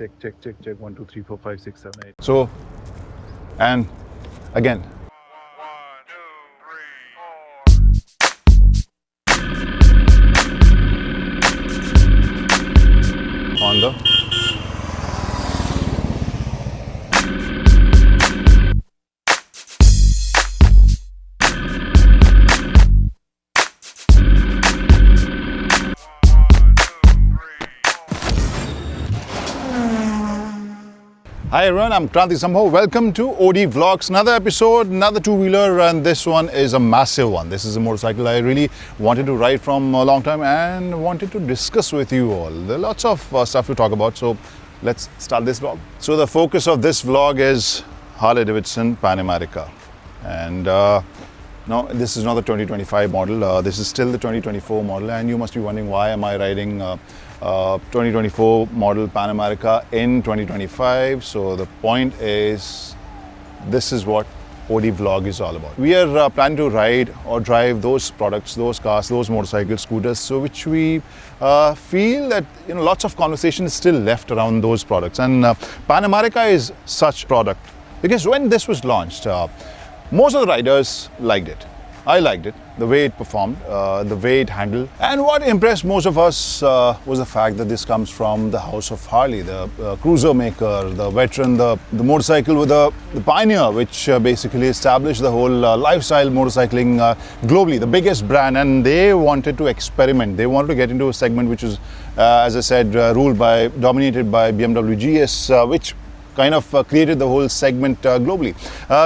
check. 1, 2, 3, 4, 5, 6, 7, 8. So, and again. On the Hi everyone, I'm Kranti Sambhav. Welcome to OD Vlogs. Another episode, another two-wheeler, and this one is a massive one. This is a motorcycle I really wanted to ride from a long time and wanted to discuss with you all. There are lots of stuff to talk about, so let's start this vlog. So the focus of this vlog is Harley Davidson Pan America. And no, this is not the 2025 model. This is still the 2024 model, and you must be wondering why am I riding 2024 model Pan America in 2025. So the point is, this is what OD Vlog is all about. We are planning to ride or drive those products, those cars, those motorcycles, scooters, so which we feel that lots of conversation is still left around those products, and Pan America is such product because when this was launched, most of the riders liked it. I liked it, the way it performed, the way it handled. And what impressed most of us was the fact that this comes from the house of Harley, the cruiser maker, the veteran, the motorcycle with the pioneer, which basically established the whole lifestyle motorcycling globally, the biggest brand. And they wanted to experiment. They wanted to get into a segment which is, as I said, dominated by BMW GS, which kind of created the whole segment globally.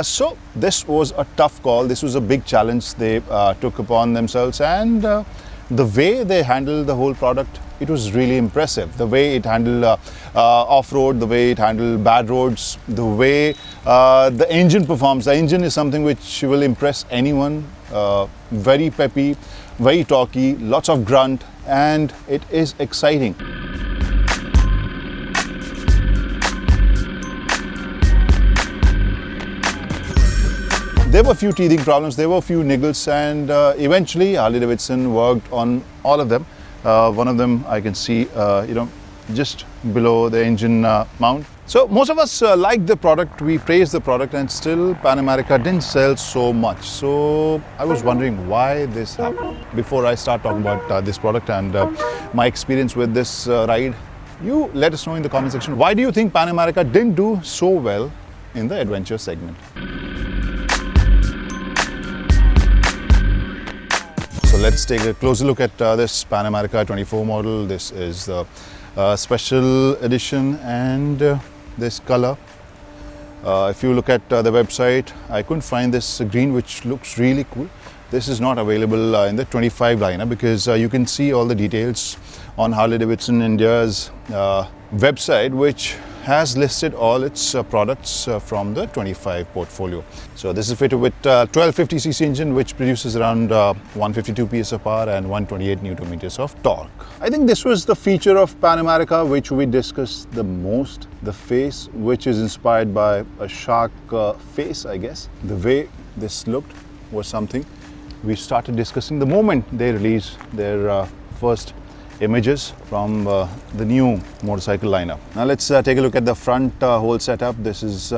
So this was a tough call. This was a big challenge they took upon themselves, and the way they handled the whole product, it was really impressive. The way it handled off-road, the way it handled bad roads, the way the engine performs. The engine is something which will impress anyone. Very peppy, very torquey, lots of grunt, and it is exciting. There were a few teething problems, there were a few niggles, and eventually Harley Davidson worked on all of them. One of them I can see, just below the engine mount. So most of us liked the product, we praised the product, and still Pan America didn't sell so much. So I was wondering why this happened. Before I start talking about this product and my experience with this ride, you let us know in the comment section, why do you think Pan America didn't do so well in the adventure segment? So let's take a closer look at this Pan America 24 model. This is the special edition, and this color. If you look at the website, I couldn't find this green, which looks really cool. This is not available in the 25 lineup because you can see all the details on Harley Davidson India's website, which has listed all its products from the 25 portfolio. So this is fitted with 1250cc engine, which produces around 152 PS of power and 128 Newton meters of torque. I think this was the feature of Pan America which we discussed the most. The face, which is inspired by a shark face, I guess. The way this looked was something we started discussing the moment they released their first images from the new motorcycle lineup. Now let's take a look at the front whole setup. This is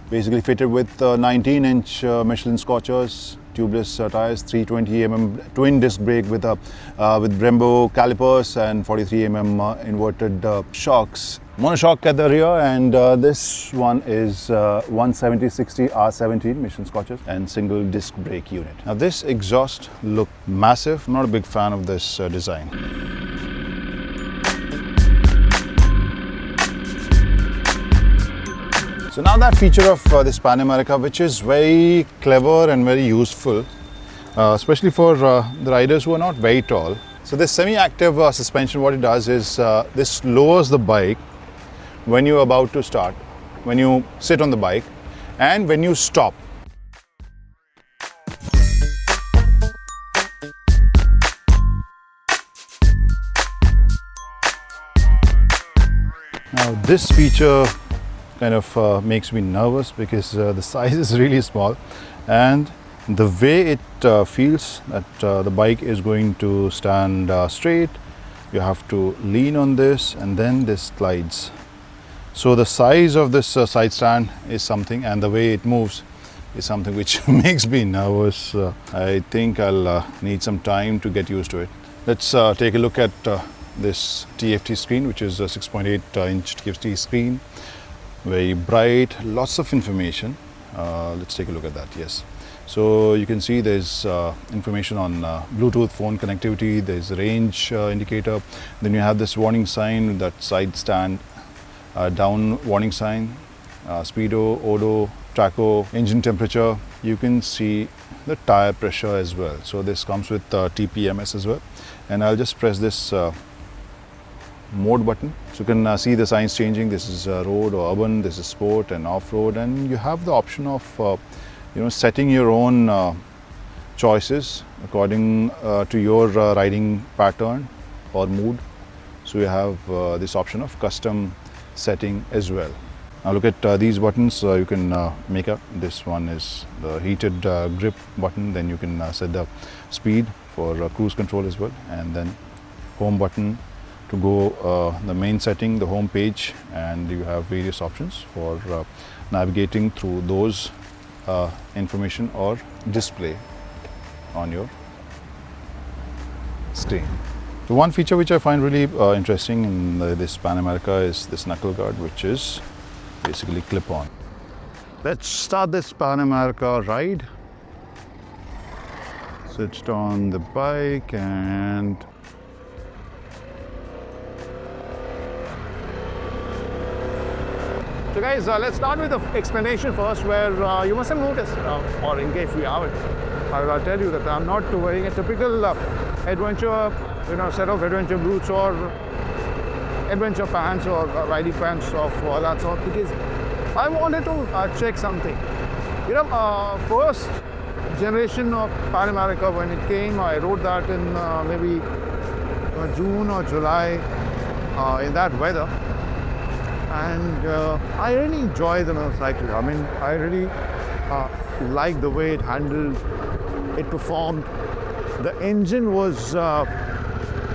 basically fitted with 19-inch Michelin Scorchers, tubeless tires, 320mm twin disc brake with Brembo calipers, and 43mm inverted shocks. Monoshock at the rear, and this one is 170/60 R17 Michelin Scorchers and single disc brake unit. Now this exhaust looked massive. I'm not a big fan of this design. So now that feature of this Pan America, which is very clever and very useful, especially for the riders who are not very tall. So this semi-active suspension, what it does is this lowers the bike when you're about to start, when you sit on the bike, and when you stop. Now this feature kind of makes me nervous because the size is really small, and the way it feels that the bike is going to stand straight. You have to lean on this, and then this slides. So the size of this side stand is something, and the way it moves is something which makes me nervous. I think I'll need some time to get used to it. Let's take a look at this TFT screen, which is a 6.8 inch TFT screen. Very bright, lots of information. Let's take a look at that. Yes. So you can see there's information on Bluetooth phone connectivity, there's a range indicator, then you have this warning sign, that side stand, down warning sign, speedo, odo, tacho, engine temperature. You can see the tire pressure as well. So this comes with TPMS as well. And I'll just press this mode button. So you can see the signs changing. This is road or urban, this is sport and off-road, and you have the option of setting your own choices according to your riding pattern or mood. So you have this option of custom setting as well. Now look at these buttons. You can make up. This one is the heated grip button. Then you can set the speed for cruise control as well, and then home button to go the main setting, the home page, and you have various options for navigating through those information or display on your screen. The one feature which I find really interesting in this Pan America is this knuckle guard, which is basically clip-on. Let's start this Pan America ride. Switched on the bike and so guys, let's start with the explanation first, where you must have noticed, or in case we haven't, I'll tell you that I'm not wearing a typical adventure, set of adventure boots or adventure pants or riding pants of that sort, because I wanted to check something. First generation of Pan America, when it came, I rode that in maybe June or July in that weather. And I really enjoy the motorcycle. I mean, I really like the way it handled, it performed. The engine was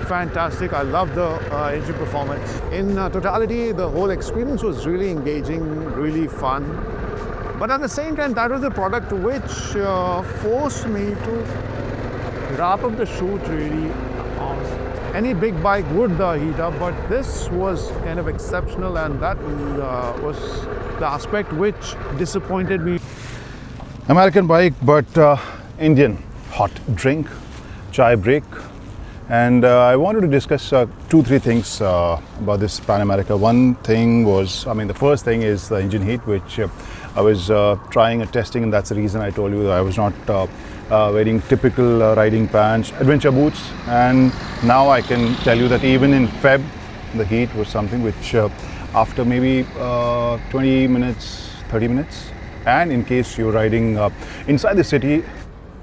fantastic. I love the engine performance. In totality, the whole experience was really engaging, really fun. But at the same time, that was the product which forced me to wrap up the shoot really. Any big bike would heat up, but this was kind of exceptional, and that was the aspect which disappointed me. American bike, but Indian hot drink, chai break. And I wanted to discuss 2-3 things about this Pan America. One thing was, the first thing is the engine heat, which I was trying and testing, and that's the reason I told you that I was not wearing typical riding pants, adventure boots. And now I can tell you that even in Feb, the heat was something which after maybe 20 minutes, 30 minutes, and in case you're riding inside the city,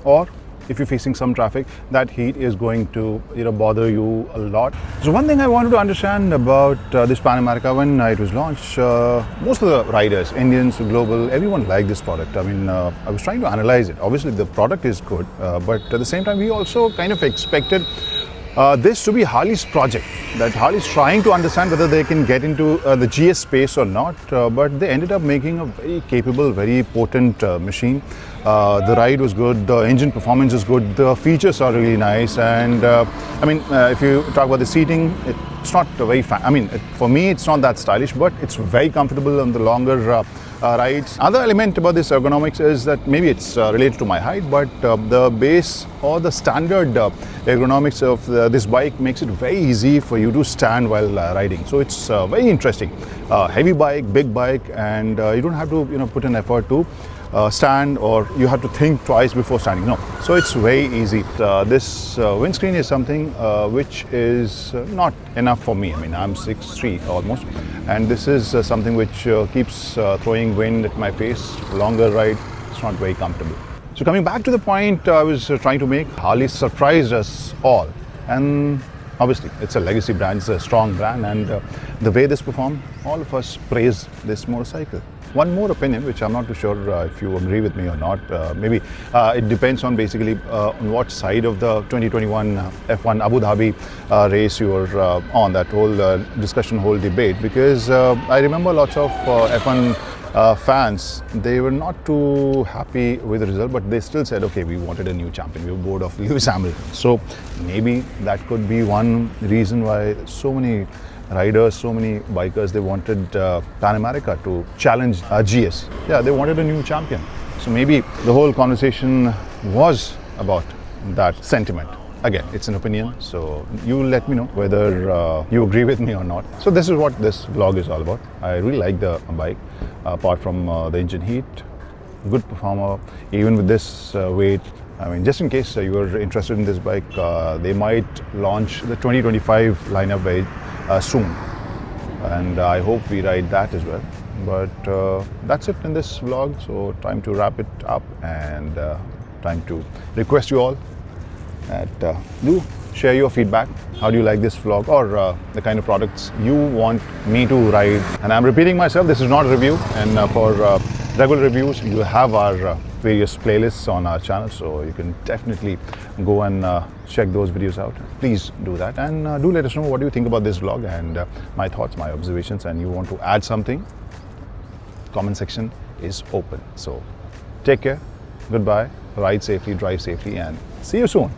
or if you're facing some traffic, that heat is going to bother you a lot. So one thing I wanted to understand about this Pan America, when it was launched, most of the riders, Indians, global, everyone liked this product. I was trying to analyze it. Obviously the product is good, but at the same time we also kind of expected this to be Harley's project, that Harley's trying to understand whether they can get into the GS space or not, but they ended up making a very capable, very potent machine. The ride was good, the engine performance is good, the features are really nice, and if you talk about the seating, it's not very for me it's not that stylish, but it's very comfortable on the longer rides. Other element about this ergonomics is that maybe it's related to my height, but the base or the standard ergonomics of this bike makes it very easy for you to stand while riding. So it's very interesting. Heavy bike, big bike, and you don't have to put an effort to stand, or you have to think twice before standing. No, so it's very easy. This windscreen is something which is not enough for me. I'm 6'3" almost, and this is something which keeps throwing wind at my face. Longer ride, it's not very comfortable. So coming back to the point I was trying to make, Harley surprised us all, and obviously it's a legacy brand, it's a strong brand, and the way this performed, all of us praised this motorcycle. one more opinion, which I'm not too sure if you agree with me or not. Maybe it depends on basically on what side of the 2021 F1 Abu Dhabi race you are on, that whole discussion, whole debate. Because I remember lots of F1 fans, they were not too happy with the result, but they still said, okay, we wanted a new champion. We were bored of Lewis Hamilton. So maybe that could be one reason why so many riders, so many bikers, they wanted Pan America to challenge GS. Yeah, they wanted a new champion. So maybe the whole conversation was about that sentiment. Again, it's an opinion, so you let me know whether you agree with me or not. So this is what this vlog is all about. I really like the bike, apart from the engine heat, good performer, even with this weight. I mean, just in case you are interested in this bike, they might launch the 2025 lineup very soon, and I hope we ride that as well. But that's it in this vlog, so time to wrap it up, and time to request you all that do share your feedback. How do you like this vlog, or the kind of products you want me to ride? And I'm repeating myself, this is not a review, and for regular reviews you have our various playlists on our channel, so you can definitely go and check those videos out. Please do that, and do let us know what do you think about this vlog, and my thoughts, my observations, and you want to add something, comment section is open. So take care, goodbye, ride safely, drive safely, and see you soon.